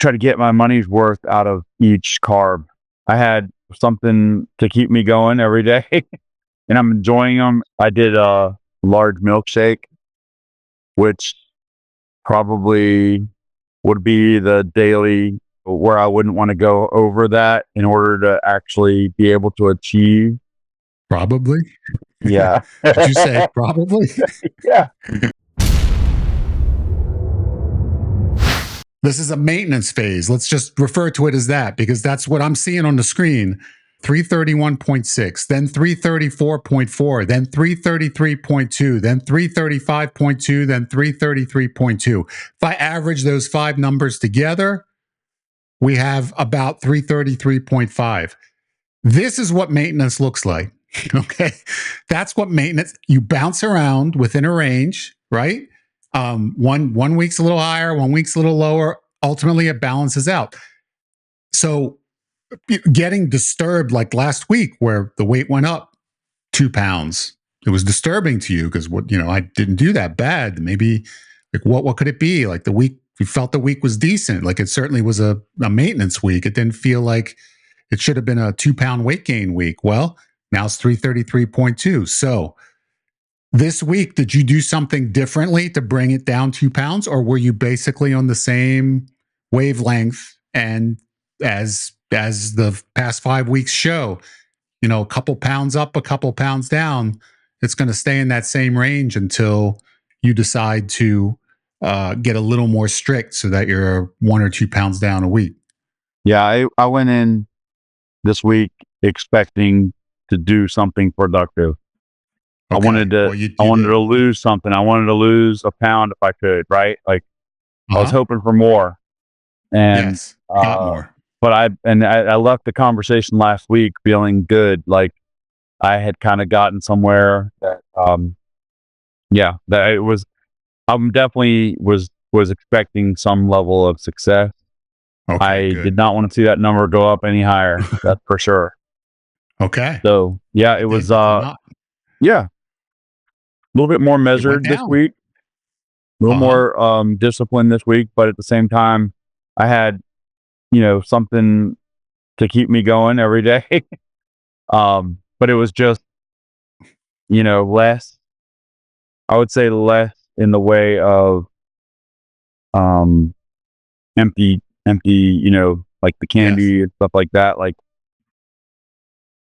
try to get my money's worth out of each carb. I had something to keep me going every day and I'm enjoying them. I did a large milkshake, which probably would be the daily where I wouldn't want to go over that in order to actually be able to achieve. Probably. Yeah. Did you say probably? Yeah. This is a maintenance phase. Let's just refer to it as that because that's what I'm seeing on the screen. 331.6, then 334.4, then 333.2, then 335.2, then 333.2. If I average those five numbers together, we have about 333.5. This is what maintenance looks like. Okay. That's what maintenance, you bounce around within a range, right? One week's a little higher, 1 week's a little lower. Ultimately, it balances out. So getting disturbed like last week where the weight went up 2 pounds, it was disturbing to you because I didn't do that bad. Maybe like what could it be? Like the week, you felt the week was decent. Like it certainly was a maintenance week. It didn't feel like it should have been a 2 pound weight gain week. Well, now it's 333.2. So this week, did you do something differently to bring it down 2 pounds, or were you basically on the same wavelength? And as the past 5 weeks show, a couple pounds up, a couple pounds down, it's going to stay in that same range until you decide to get a little more strict so that you're 1 or 2 pounds down a week. Yeah, I went in this week expecting to do something productive. Okay. I wanted to lose something. I wanted to lose a pound if I could, right? Like I was hoping for more. And yes, not more. But I left the conversation last week feeling good. Like I had kind of gotten somewhere that that it was, I'm definitely was expecting some level of success. Okay, I did not want to see that number go up any higher. That's for sure. Okay. So yeah, it was a little bit more measured this week, a little more disciplined this week, but at the same time, I had, something to keep me going every day. But it was just, less, I would say less in the way of empty, like the candy and stuff like that. Like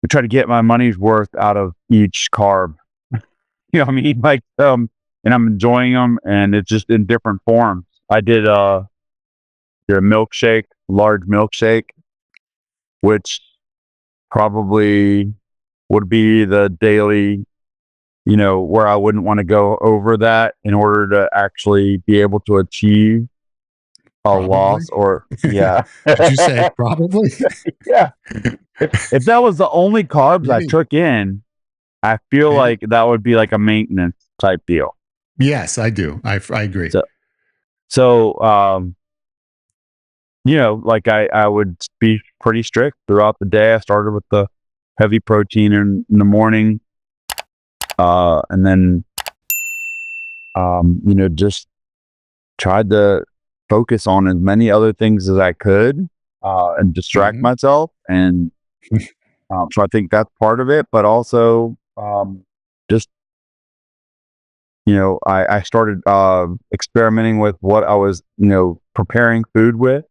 I try to get my money's worth out of each carb. You know what I mean? Like, and I'm enjoying them, and it's just in different forms. I did a milkshake, large milkshake, which probably would be the daily, where I wouldn't want to go over that in order to actually be able to achieve a loss or, yeah. Did you say probably? Yeah. If that was the only carbs I took in, I feel like that would be like a maintenance type deal. Yes, I do. I agree. So, like I would be pretty strict throughout the day. I started with the heavy protein in the morning, and then, just tried to focus on as many other things as I could, and distract myself. And, so I think that's part of it, but also, just, I started, experimenting with what I was, preparing food with.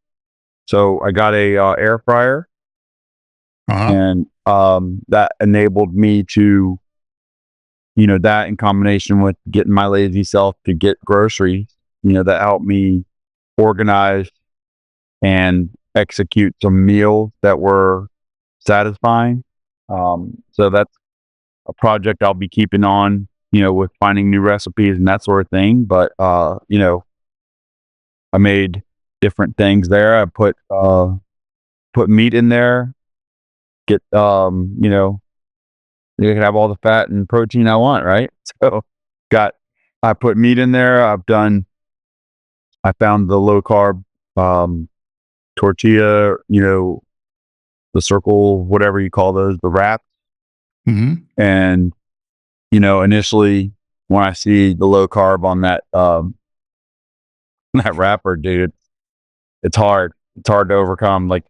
So I got a, air fryer, and, that enabled me to, that in combination with getting my lazy self to get groceries, that helped me organize and execute some meals that were satisfying. So that's a project I'll be keeping on, with finding new recipes and that sort of thing. But, I made different things there. I put meat in there, get, you can have all the fat and protein I want, right? So I put meat in there. I found the low carb, tortilla, the circle, whatever you call those, the wraps. And, initially when I see the low carb on that, that wrapper, dude, it's hard. it's hard to overcome. Like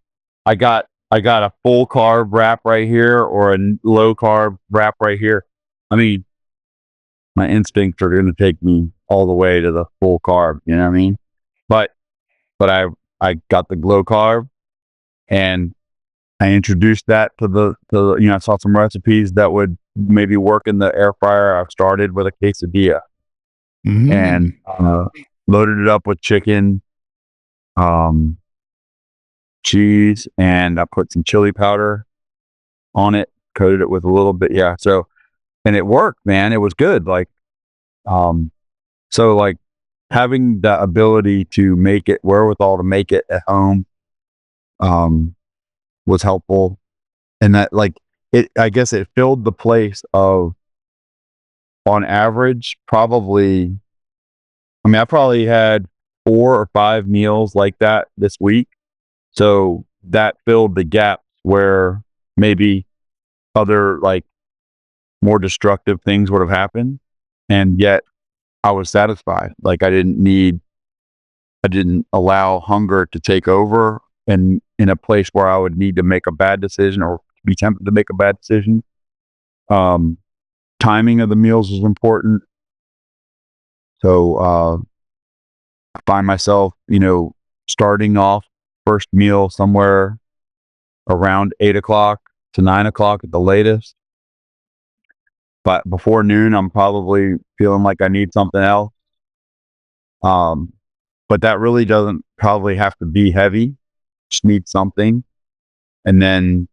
I got a full carb wrap right here or a low carb wrap right here. I mean, my instincts are going to take me all the way to the full carb. You know what I mean? But I got the low carb, and I introduced that to the I saw some recipes that would maybe work in the air fryer. I started with a quesadilla and loaded it up with chicken, cheese, and I put some chili powder on it, coated it with a little bit. Yeah. So, and it worked, man. It was good. Like, so like having the ability to make it, wherewithal to make it at home, was helpful. And that, like, I guess it filled the place of, on average, probably, I mean, I probably had 4 or 5 meals like that this week. So that filled the gaps where maybe other, like, more destructive things would have happened. And yet I was satisfied. Like, I didn't allow hunger to take over, and in a place where I would need to make a bad decision or be tempted to make a bad decision. Timing of the meals was important. So I find myself, starting off first meal somewhere around 8 o'clock to 9 o'clock at the latest. But before noon, I'm probably feeling like I need something else. But that really doesn't probably have to be heavy. Just need something. And then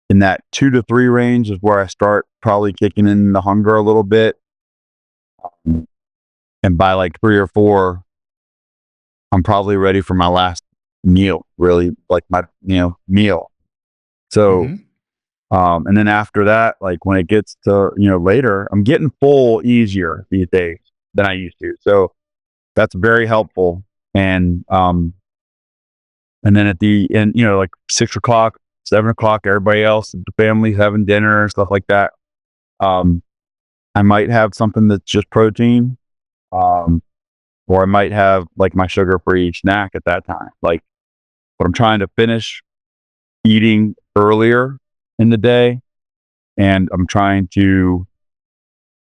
in that 2 to 3 range is where I start probably kicking in the hunger a little bit. And by like 3 or 4, I'm probably ready for my last meal, really, like my, meal. So, and then after that, like when it gets to, later, I'm getting full easier these days than I used to. So that's very helpful. And then at the end, like 6 o'clock, 7 o'clock, everybody else, the family's having dinner and stuff like that. I might have something that's just protein. Or I might have like my sugar-free snack at that time. Like, but I'm trying to finish eating earlier in the day, and I'm trying to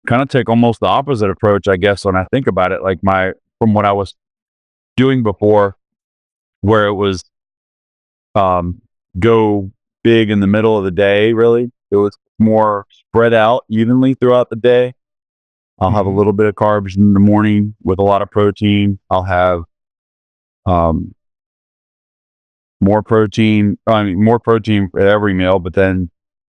kind of take almost the opposite approach, I guess, when I think about it. Like from what I was doing before, where it was go big in the middle of the day. Really, it was more spread out evenly throughout the day. I'll have a little bit of carbs in the morning with a lot of protein. I'll have more protein at every meal, but then,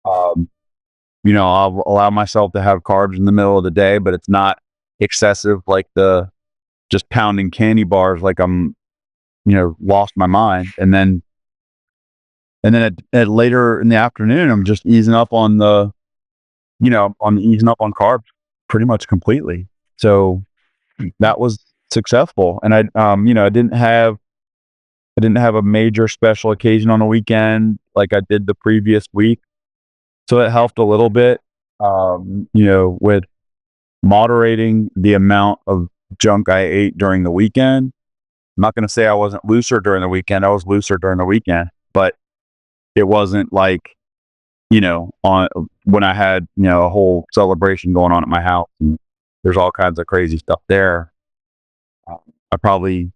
I'll allow myself to have carbs in the middle of the day, but it's not excessive, like the just pounding candy bars, like I'm, lost my mind. And then at later in the afternoon, I'm just easing up on easing up on carbs pretty much completely. So that was successful. And I didn't have a major special occasion on the weekend like I did the previous week. So it helped a little bit, with moderating the amount of junk I ate during the weekend. I'm not going to say I wasn't looser during the weekend. I was looser during the weekend, but it wasn't like, on when I had, a whole celebration going on at my house and there's all kinds of crazy stuff there. I probably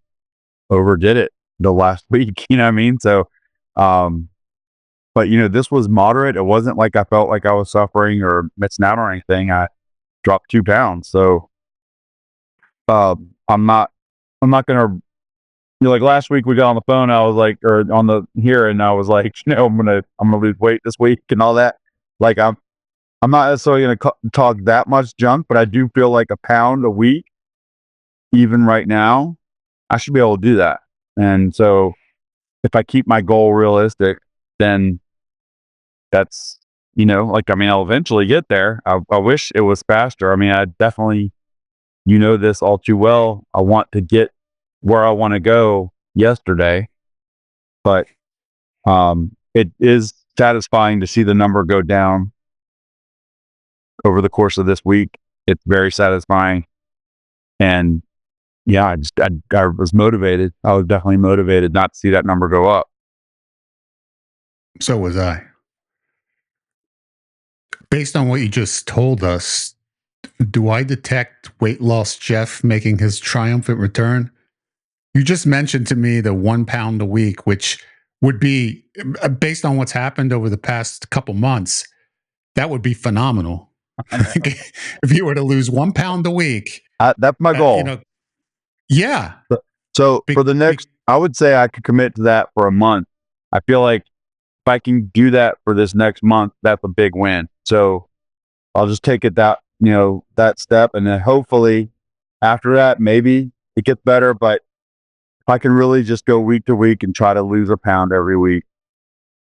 overdid it the last week, you know what I mean? So, but this was moderate. It wasn't like I felt like I was suffering or missing out on anything. I dropped 2 pounds. So, I'm not going to, like last week we got on the phone, I was like, or on the here, and I was like, I'm going to lose weight this week and all that. Like I'm not necessarily going to talk that much junk, but I do feel like a pound a week, even right now, I should be able to do that. And so if I keep my goal realistic, then that's, I'll eventually get there. I wish it was faster. I mean, I definitely, this all too well. I want to get where I want to go yesterday, but it is satisfying to see the number go down over the course of this week. It's very satisfying. And yeah, I was motivated. I was definitely motivated not to see that number go up. So was I. Based on what you just told us, do I detect weight loss Jeff making his triumphant return? You just mentioned to me the 1 pound a week, which would be, based on what's happened over the past couple months, that would be phenomenal. If you were to lose 1 pound a week, That's my goal. Yeah. So for the next, I would say I could commit to that for a month. I feel like if I can do that for this next month, that's a big win. So I'll just take it that step, and then hopefully after that, maybe it gets better. But if I can really just go week to week and try to lose a pound every week,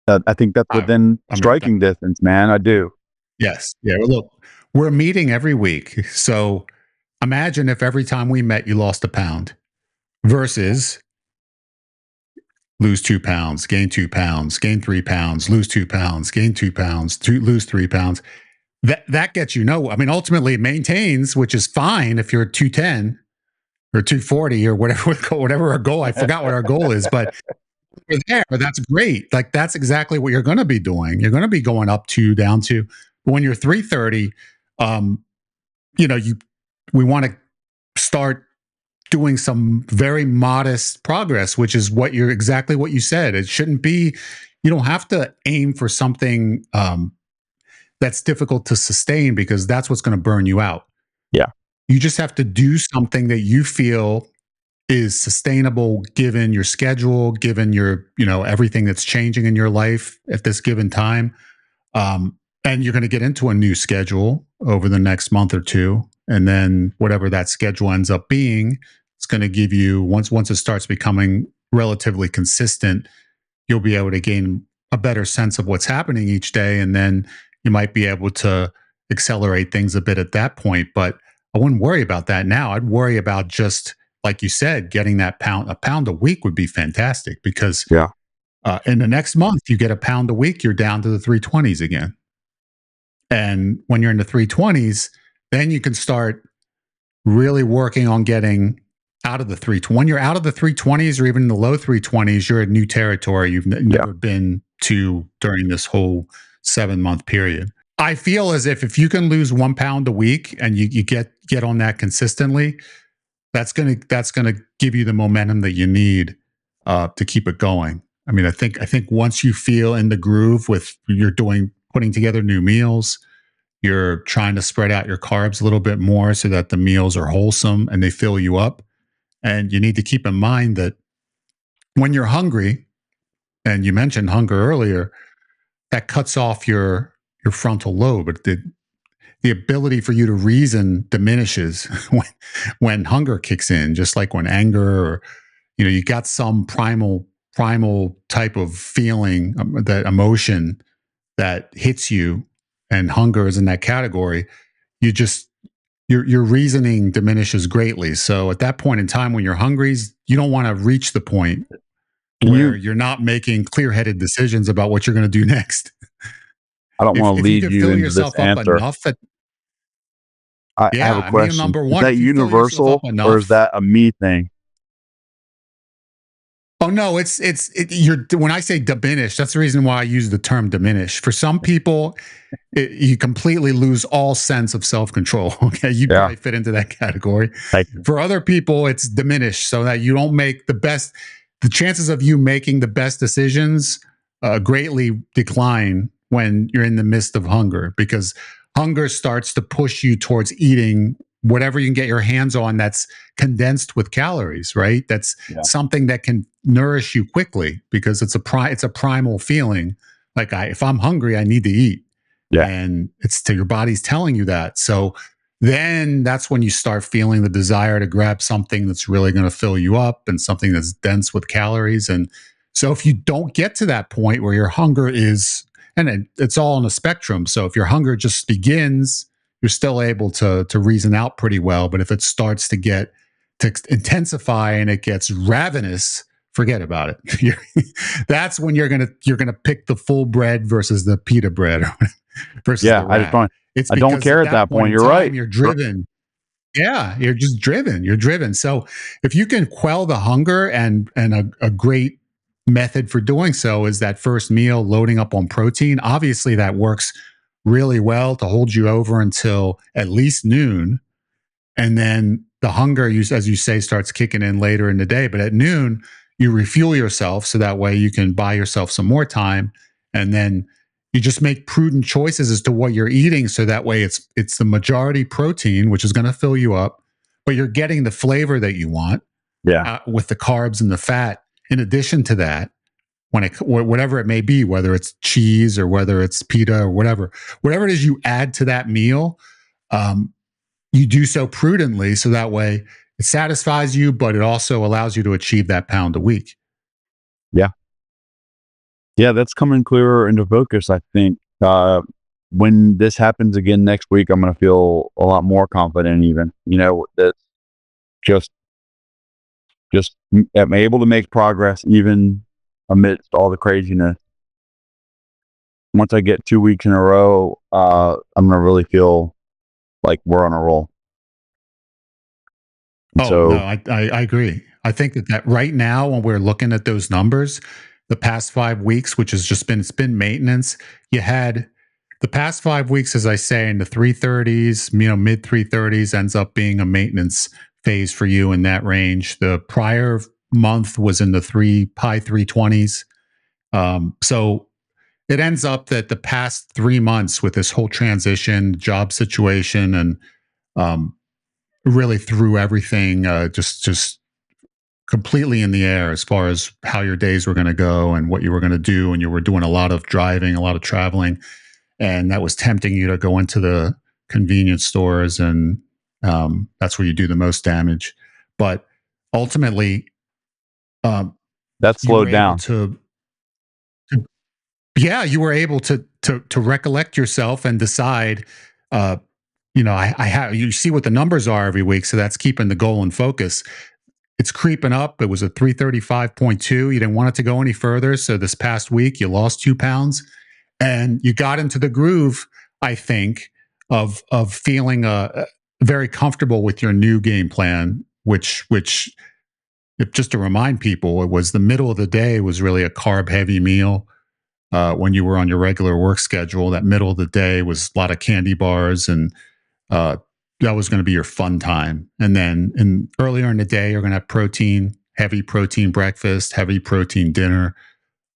I think that's within striking distance, man. I do. Yes. Yeah. Well, look, we're meeting every week. So imagine if every time we met, you lost a pound versus lose 2 pounds, gain 2 pounds, gain 3 pounds, lose 2 pounds, gain 2 pounds, lose 3 pounds. That gets ultimately it maintains, which is fine if you're 210 or 240 or whatever our goal. I forgot what our goal is, but we're there. But that's great. Like that's exactly what you're going to be doing. You're going to be going up 2, down 2. But when you're 330, we want to start doing some very modest progress, which is exactly what you said. It shouldn't be, you don't have to aim for something that's difficult to sustain, because that's what's going to burn you out. Yeah. You just have to do something that you feel is sustainable given your schedule, given your, everything that's changing in your life at this given time. And you're going to get into a new schedule over the next month or two. And then whatever that schedule ends up being, it's going to give you, once it starts becoming relatively consistent, you'll be able to gain a better sense of what's happening each day. And then you might be able to accelerate things a bit at that point. But I wouldn't worry about that now. I'd worry about just, like you said, getting that a pound a week would be fantastic, because in the next month, you get a pound a week, you're down to the 320s again. And when you're in the 320s, then you can start really working on getting out of the 320s. When you're out of the 320s or even in the low 320s, you're at new territory you've never been to during this whole 7-month period. I feel as if you can lose 1 pound a week and you get on that consistently, that's gonna give you the momentum that you need to keep it going. I mean, I think once you feel in the groove with putting together new meals, you're trying to spread out your carbs a little bit more so that the meals are wholesome and they fill you up. And you need to keep in mind that when you're hungry, and you mentioned hunger earlier, that cuts off your frontal lobe. But the ability for you to reason diminishes when hunger kicks in, just like when anger, or you got some primal type of feeling, that emotion that hits you, and hunger is in that category. Your reasoning diminishes greatly. So at that point in time, when you're hungry, you don't want to reach the point where you're not making clear-headed decisions about what you're going to do next. I don't want to lead you into this answer. I have a question. Number one, is that universal, or is that a me thing? Oh no, when I say diminish, that's the reason why I use the term diminish. For some people, you completely lose all sense of self-control. Okay, you probably fit into that category. For other people, it's diminished, so that you don't make the chances of you making the best decisions greatly decline when you're in the midst of hunger, because hunger starts to push you towards eating whatever you can get your hands on that's condensed with calories, right? That's something that can nourish you quickly, because it's a primal feeling. Like if I'm hungry, I need to eat. And your body's telling you that. So then that's when you start feeling the desire to grab something that's really going to fill you up, and something that's dense with calories. And so if you don't get to that point where your hunger is, and it's all on a spectrum. So if your hunger just begins, you're still able to reason out pretty well. But if it starts to intensify and it gets ravenous, forget about it. That's when you're gonna pick the full bread versus the pita bread versus the wrap. I don't care at that point. You're right. You're driven. Yeah, you're just driven. You're driven. So if you can quell the hunger, and a great method for doing so is that first meal, loading up on protein. Obviously, that works really well to hold you over until at least noon, and then the hunger, as you say, starts kicking in later in the day. But at noon, you refuel yourself so that way you can buy yourself some more time, and then you just make prudent choices as to what you're eating, so that way it's the majority protein, which is going to fill you up, but you're getting the flavor that you want, Yeah. with the carbs and the fat. In addition to that, whatever it may be, whether it's cheese or whether it's pita or whatever it is you add to that meal, um, you do so prudently, so that way it satisfies you, but it also allows you to achieve that pound a week. Yeah. Yeah. That's coming clearer into focus, I think. When this happens again next week, I'm going to feel a lot more confident, even, that just, am able to make progress even amidst all the craziness. Once I get 2 weeks in a row, I'm going to really feel like we're on a roll. Oh, no, I agree. I think that right now, when we're looking at those numbers, the past 5 weeks, which has just been, it's been maintenance. You had the past 5 weeks, as I say, in the 330s, mid 330s, ends up being a maintenance phase for you in that range. The prior month was in the high 320s. So it ends up that the past 3 months, with this whole transition, job situation, and um, really threw everything, just completely in the air as far as how your days were going to go and what you were going to do. And you were doing a lot of driving, a lot of traveling, and that was tempting you to go into the convenience stores, and that's where you do the most damage. But ultimately, um, that you were slowed able down. to yeah, you were able to recollect yourself and decide. Uh, I have, you see what the numbers are every week, so that's keeping the goal in focus. It's creeping up. It was a 335.2. You didn't want it to go any further. So this past week, you lost 2 pounds, and you got into the groove, I think, of feeling very comfortable with your new game plan, which just to remind people, it was the middle of the day was really a carb heavy meal. When you were on your regular work schedule, that middle of the day was a lot of candy bars, and uh, that was going to be your fun time. And then earlier in the day, you're going to have heavy protein breakfast, heavy protein dinner,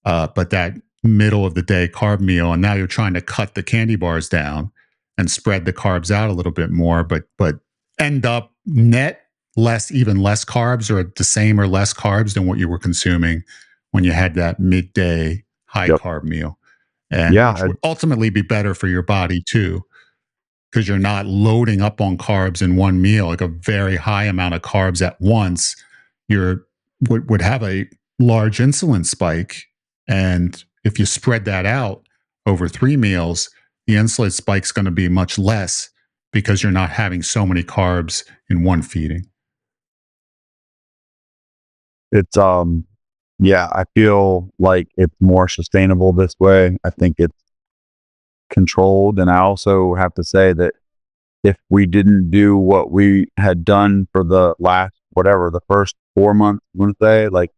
but that middle of the day carb meal. And now you're trying to cut the candy bars down and spread the carbs out a little bit more, but end up net even less carbs, or the same or less carbs than what you were consuming when you had that midday high Yep. carb meal, and Yeah. which would ultimately be better for your body too, because you're not loading up on carbs in one meal, like a very high amount of carbs at once. You're would have a large insulin spike, and if you spread that out over 3 meals, the insulin spike's going to be much less, because you're not having so many carbs in one feeding. It's, yeah, I feel like it's more sustainable this way. I think it's controlled. And I also have to say that if we didn't do what we had done for the last, whatever, the first 4 months, I'm going to say, like,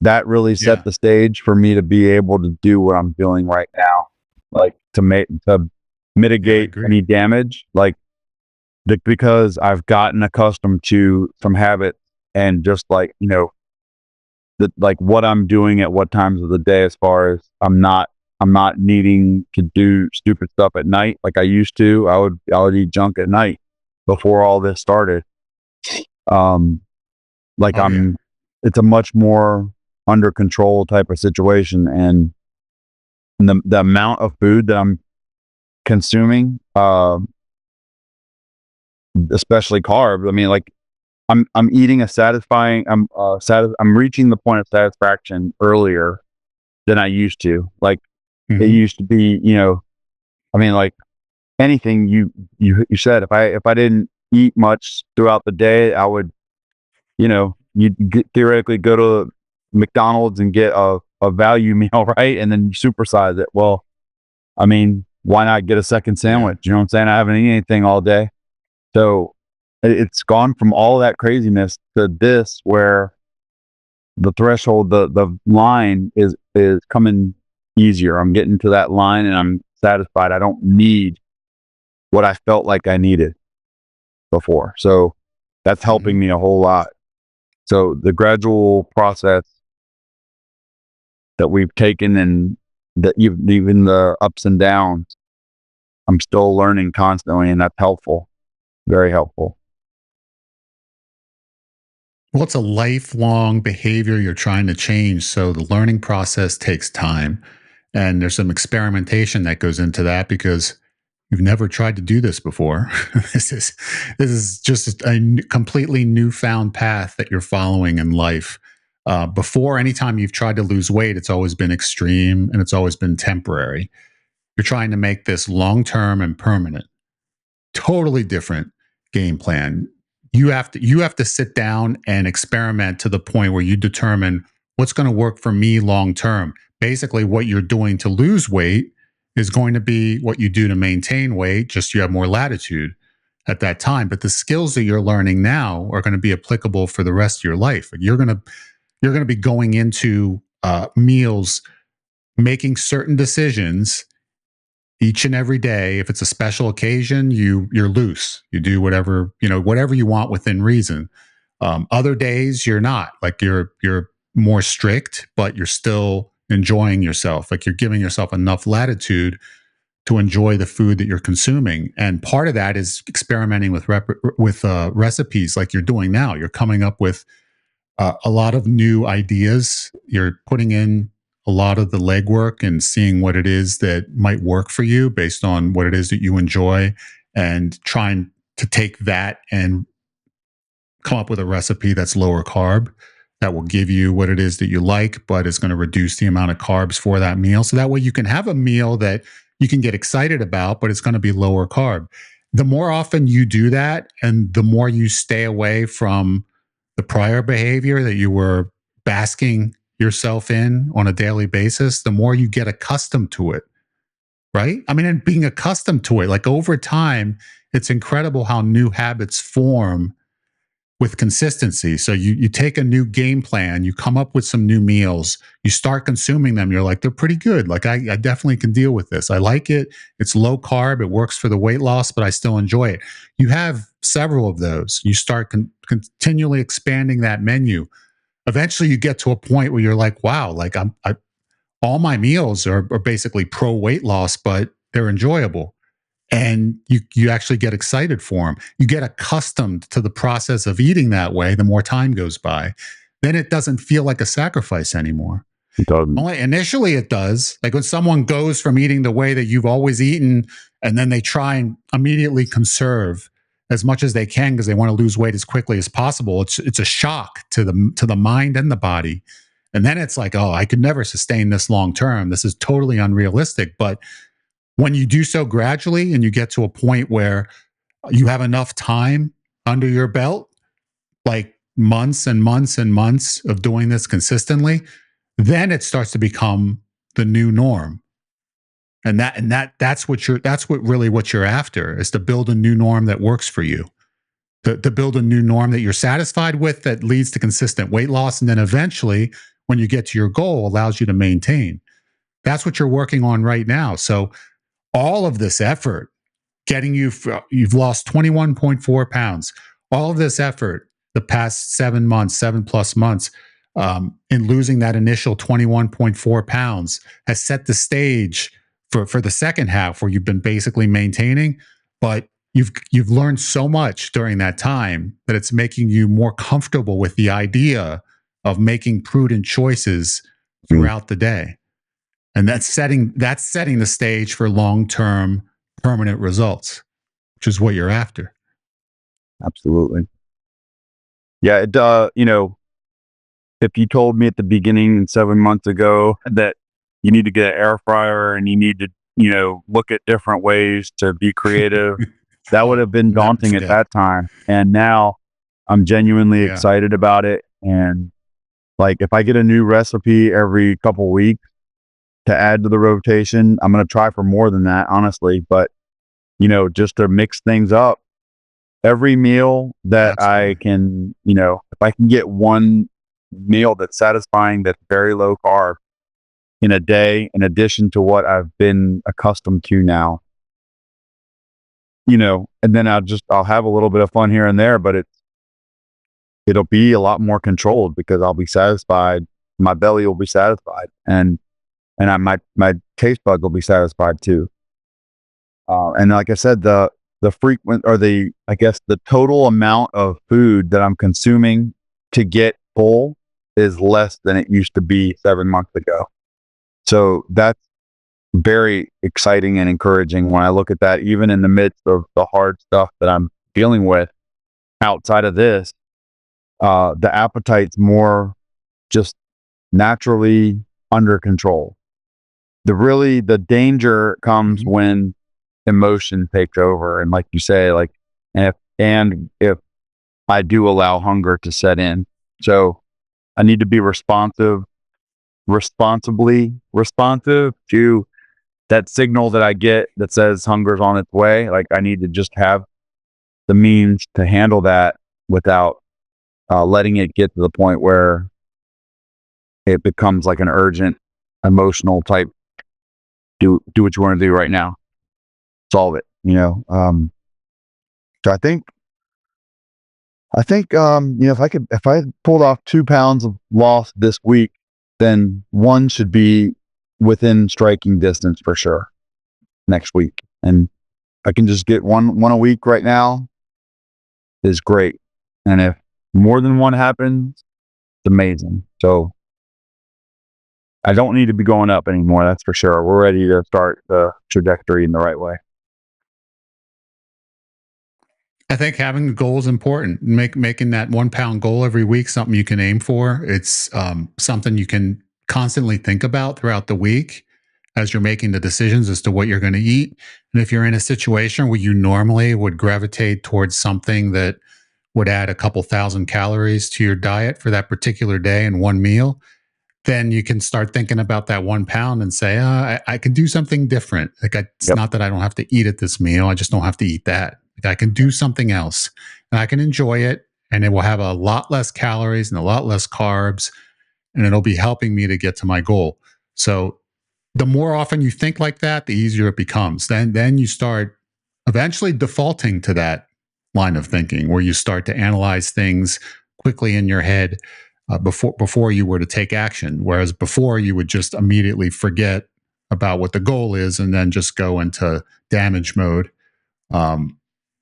that really set Yeah, the stage for me to be able to do what I'm feeling right now, like to yeah, I mitigate agree. any damage, like, because I've gotten accustomed to some habits, and just like, like what I'm doing at what times of the day, as far as I'm not needing to do stupid stuff at night like I used to. I would eat junk at night before all this started. Um, like Oh yeah, it's a much more under control type of situation, and the amount of food that I'm consuming, especially carbs. I mean, like, I'm eating a satisfying. I'm reaching the point of satisfaction earlier than I used to. Like, it hmm, used to be, I mean, like, anything you said, if I didn't eat much throughout the day, I would, you'd theoretically go to McDonald's and get a value meal, right? And then you supersize it. Well, I mean, why not get a second yeah, sandwich? You know what I'm saying? I haven't eaten anything all day. So it's gone from all that craziness to this, where the threshold, the line is coming easier. I'm getting to that line and I'm satisfied. I don't need what I felt like I needed before. So that's helping me a whole lot. So the gradual process that we've taken, and that even the ups and downs, I'm still learning constantly, and that's helpful. Very helpful. Well, it's a lifelong behavior you're trying to change. So the learning process takes time. And there's some experimentation that goes into that because you've never tried to do this before. This is just a completely newfound path that you're following in life. Before, anytime you've tried to lose weight, it's always been extreme and it's always been temporary. You're trying to make this long term and permanent. Totally different game plan. You have to sit down and experiment to the point where you determine what's going to work for me long term. Basically, what you're doing to lose weight is going to be what you do to maintain weight, just you have more latitude at that time. But the skills that you're learning now are going to be applicable for the rest of your life. You're going to be going into meals, making certain decisions each and every day. If it's a special occasion, you're loose. You do whatever you want within reason. Other days you're not. Like you're more strict, but you're still enjoying yourself. Like you're giving yourself enough latitude to enjoy the food that you're consuming. And part of that is experimenting with recipes, like you're doing now. You're coming up with a lot of new ideas. You're putting in a lot of the legwork and seeing what it is that might work for you based on what it is that you enjoy, and trying to take that and come up with a recipe that's lower carb that will give you what it is that you like, but it's going to reduce the amount of carbs for that meal. So that way you can have a meal that you can get excited about, but it's going to be lower carb. The more often you do that and the more you stay away from the prior behavior that you were basking yourself in on a daily basis, the more you get accustomed to it, right? I mean, and being accustomed to it, like over time, it's incredible how new habits form with consistency. So you take a new game plan, you come up with some new meals, you start consuming them. You're like, they're pretty good. Like I definitely can deal with this. I like it. It's low carb. It works for the weight loss, but I still enjoy it. You have several of those. You start continually expanding that menu. Eventually, you get to a point where you're like, wow, like all my meals are basically pro weight loss, but they're enjoyable, and you actually get excited for them. You get accustomed to the process of eating that way. The more time goes by, then it doesn't feel like a sacrifice anymore. It doesn't. Only initially it does. Like when someone goes from eating the way that you've always eaten, and then they try and immediately conserve as much as they can because they want to lose weight as quickly as possible. It's a shock to the mind and the body. And then it's like, oh, I could never sustain this long term. This is totally unrealistic. But when you do so gradually and you get to a point where you have enough time under your belt, like months and months and months of doing this consistently, then it starts to become the new norm. That's what you're after, is to build a new norm that works for you. To build a new norm that you're satisfied with, that leads to consistent weight loss, and then eventually when you get to your goal allows you to maintain. That's what you're working on right now. So all of this effort getting you've lost 21.4 pounds, all of this effort the past 7 months, 7+ months, in losing that initial 21.4 pounds has set the stage for the second half, where you've been basically maintaining, but you've learned so much during that time that it's making you more comfortable with the idea of making prudent choices throughout the day. And that's setting the stage for long-term permanent results, which is what you're after. Absolutely. Yeah. If you told me at the beginning 7 months ago that you need to get an air fryer and you need to, look at different ways to be creative, that would have been daunting at that time. And now I'm genuinely excited about it. And like, if I get a new recipe every couple weeks to add to the rotation, I'm going to try for more than that, honestly. But, just to mix things up, every meal that Absolutely. I can, if I can get one meal that's satisfying, that's very low carb in a day, in addition to what I've been accustomed to now, and then I'll have a little bit of fun here and there, but it'll be a lot more controlled because I'll be satisfied. My belly will be satisfied, and my taste bud will be satisfied too. And like I said, the frequent, or the total amount of food that I'm consuming to get full is less than it used to be 7 months ago. So that's very exciting and encouraging when I look at that, even in the midst of the hard stuff that I'm dealing with outside of this. The appetite's more just naturally under control. The danger comes when emotion takes over, and like you say, like, if I do allow hunger to set in. So I need to be responsibly responsive to that signal that I get that says hunger's on its way. Like, I need to just have the means to handle that without letting it get to the point where it becomes like an urgent emotional type, do what you want to do right now, solve it, so I think if I pulled off 2 pounds of loss this week, then one should be within striking distance for sure next week. And I can just get one a week right now is great. And if more than one happens, it's amazing. So I don't need to be going up anymore. That's for sure. We're ready to start the trajectory in the right way. I think having a goal is important. Making that 1 pound goal every week something you can aim for. It's something you can constantly think about throughout the week as you're making the decisions as to what you're going to eat. And if you're in a situation where you normally would gravitate towards something that would add a couple thousand calories to your diet for that particular day in one meal, then you can start thinking about that 1 pound and say, I can do something different. It's not that I don't have to eat at this meal. I just don't have to eat that. Like, I can do something else and I can enjoy it, and it will have a lot less calories and a lot less carbs, and it'll be helping me to get to my goal. So the more often you think like that, the easier it becomes. Then you start eventually defaulting to that line of thinking where you start to analyze things quickly in your head before you were to take action. Whereas before, you would just immediately forget about what the goal is and then just go into damage mode. Um,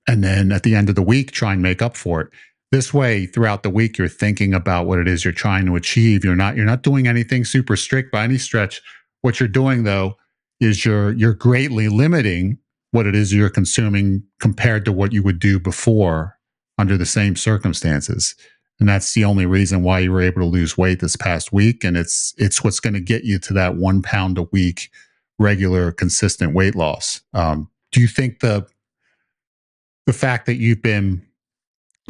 and then at the end of the week, try and make up for it. This way, throughout the week, you're thinking about what it is you're trying to achieve. You're not doing anything super strict by any stretch. What you're doing, though, is you're greatly limiting what it is you're consuming compared to what you would do before under the same circumstances. And that's the only reason why you were able to lose weight this past week. And it's what's going to get you to that 1 pound a week regular, consistent weight loss. Do you think the fact that you've been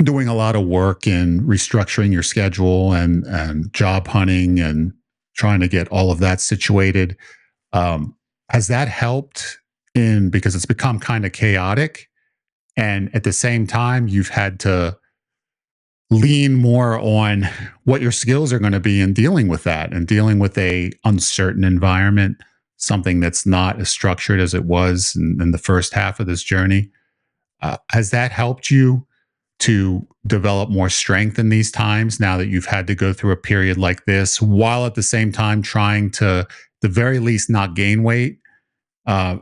doing a lot of work in restructuring your schedule and job hunting and trying to get all of that situated, has that helped in, because it's become kind of chaotic, and at the same time you've had to lean more on what your skills are going to be in dealing with that and dealing with a uncertain environment, something that's not as structured as it was in the first half of this journey? Has that helped you to develop more strength in these times now that you've had to go through a period like this, while at the same time trying to, the very least, not gain weight,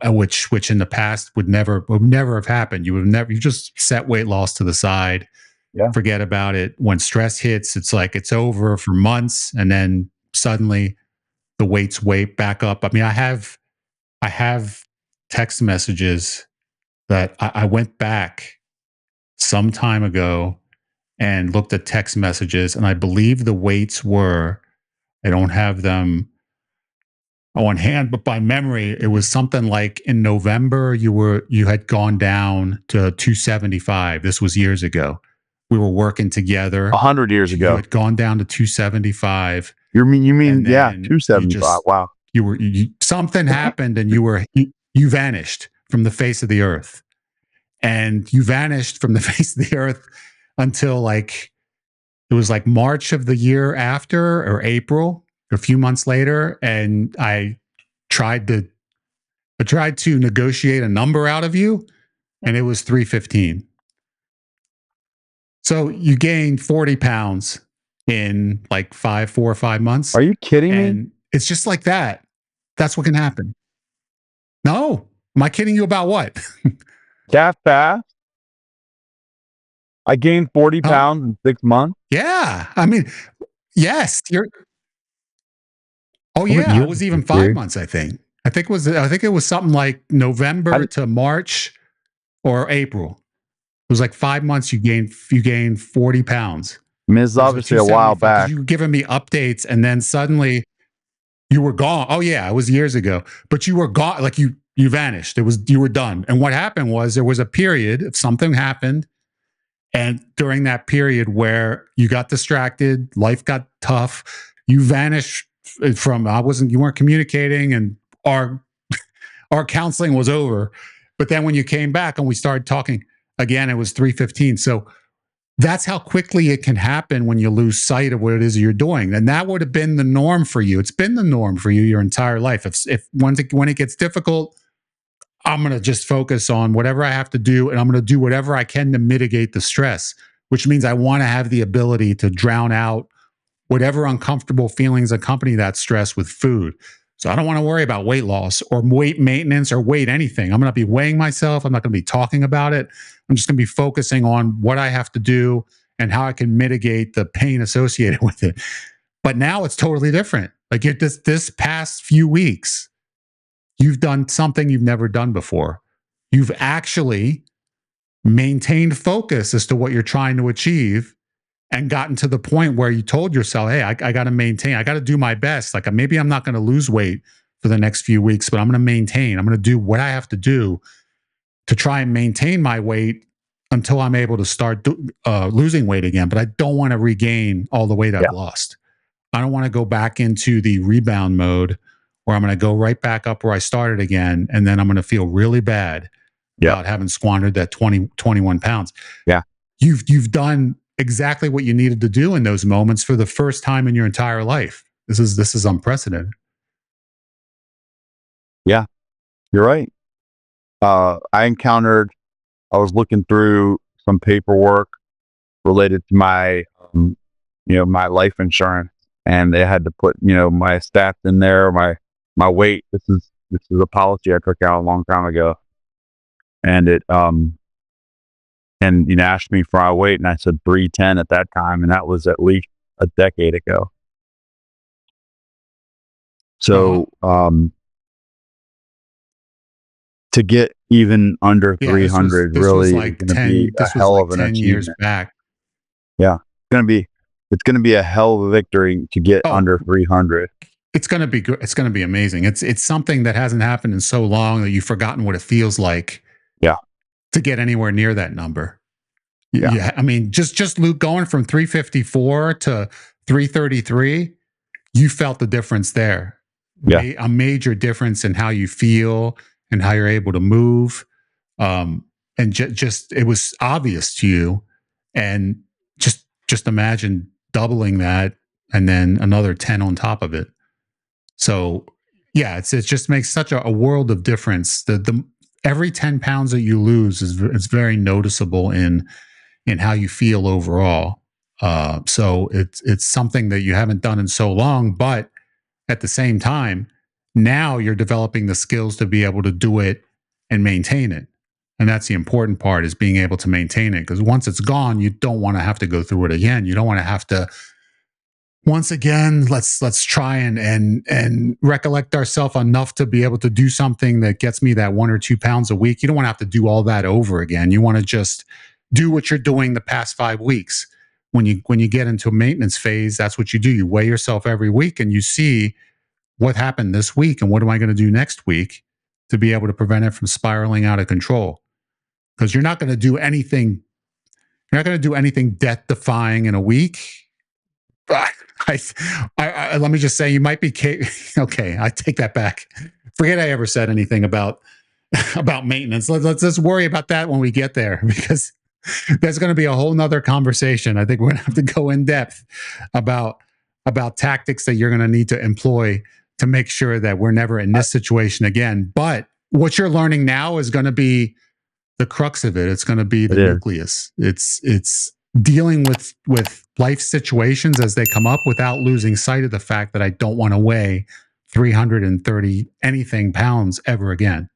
which in the past would never have happened. You just set weight loss to the side, Yeah. forget about it. When stress hits, it's like it's over for months, and then suddenly the weight's way back up. I mean, I have text messages that I went back some time ago and looked at text messages, and I believe the weights were, I don't have them on hand, but by memory, it was something like in November you had gone down to 275. This was years ago. We were working together. 100 years You ago. had gone down to 275. You mean, yeah, then 275. Wow. Something happened and you vanished from the face of the earth. and you vanished from the face of the earth until like it was like March of the year after, or April, a few months later, and tried to I tried to negotiate a number out of you, and it was 315. So you gained 40 pounds in like 4 or 5 months. Are you kidding me? And it's just like that. That's what can happen. No. Am I kidding you about what? That fast? I gained 40 Oh, pounds in 6 months. yeah. I mean, yes. Oh What yeah. year It was was even this, 5 dude? months, I think. I think it was something like November to March or April. It was like 5 months you gained 40 pounds. I mean, it's It was like obviously a while 275 because back. you were giving me updates and then suddenly you were gone. Oh yeah, it was years ago. But you were gone, like you vanished. You were done. And what happened was there was a period if something happened, and during that period where you got distracted, life got tough, you vanished from you weren't communicating, and our our counseling was over. But then when you came back and we started talking again, it was 315. So that's how quickly it can happen when you lose sight of what it is you're doing. And that would have been the norm for you. It's been the norm for you your entire life. If when it gets difficult, I'm going to just focus on whatever I have to do, and I'm going to do whatever I can to mitigate the stress, which means I want to have the ability to drown out whatever uncomfortable feelings accompany that stress with food. So I don't want to worry about weight loss or weight maintenance or weight anything. I'm going to be weighing myself. I'm not going to be talking about it. I'm just going to be focusing on what I have to do and how I can mitigate the pain associated with it. But now it's totally different. Like this past few weeks, you've done something you've never done before. You've actually maintained focus as to what you're trying to achieve and gotten to the point where you told yourself, hey, I got to maintain, I got to do my best. Like maybe I'm not going to lose weight for the next few weeks, but I'm going to maintain, I'm going to do what I have to do to try and maintain my weight until I'm able to start losing weight again. But I don't want to regain all the weight I've lost. I don't want to go back into the rebound mode where I'm going to go right back up where I started again. And then I'm going to feel really bad about having squandered that 21 pounds. Yeah. You've done exactly what you needed to do in those moments for the first time in your entire life. This is unprecedented. Yeah, you're right. I was looking through some paperwork related to my, my life insurance, and they had to put, my stats in there, my weight. This is a policy I took out a long time ago, and it asked me for my weight, and I said 310 at that time, and that was at least a decade ago. So to get even under 300 this really was like is going to be a hell of an 10 years achievement. back. Yeah, it's going to be a hell of a victory to get under 300. It's going to be good. It's going to be amazing. It's something that hasn't happened in so long that you've forgotten what it feels like. Yeah. To get anywhere near that number. Yeah. I mean, just Luke going from 354 to 333, you felt the difference there. Yeah. A major difference in how you feel and how you're able to move. And just it was obvious to you. And just imagine doubling that and then another 10 on top of it. So yeah, it just makes such a world of difference. The every 10 pounds that you lose is very noticeable in how you feel overall. So it's something that you haven't done in so long, but at the same time, now you're developing the skills to be able to do it and maintain it. And that's the important part, is being able to maintain it. Because once it's gone, you don't want to have to go through it again. You don't want to have to, once again, let's try and recollect ourselves enough to be able to do something that gets me that 1 or 2 pounds a week. You don't want to have to do all that over again. You want to just do what you're doing the past 5 weeks. When you get into a maintenance phase, that's what you do. You weigh yourself every week and you see what happened this week and what am I going to do next week to be able to prevent it from spiraling out of control. Because you're not going to do anything. You're not going to do anything death defying in a week. Let me just say, you might be okay. I take that back. Forget I ever said anything about about maintenance. Let's just worry about that when we get there, because there's going to be a whole nother conversation. I think we're going to have to go in depth about tactics that you're going to need to employ to make sure that we're never in this situation again. But what you're learning now is going to be the crux of it. It's going to be the nucleus. It's dealing with life situations as they come up without losing sight of the fact that I don't want to weigh 330 anything pounds ever again.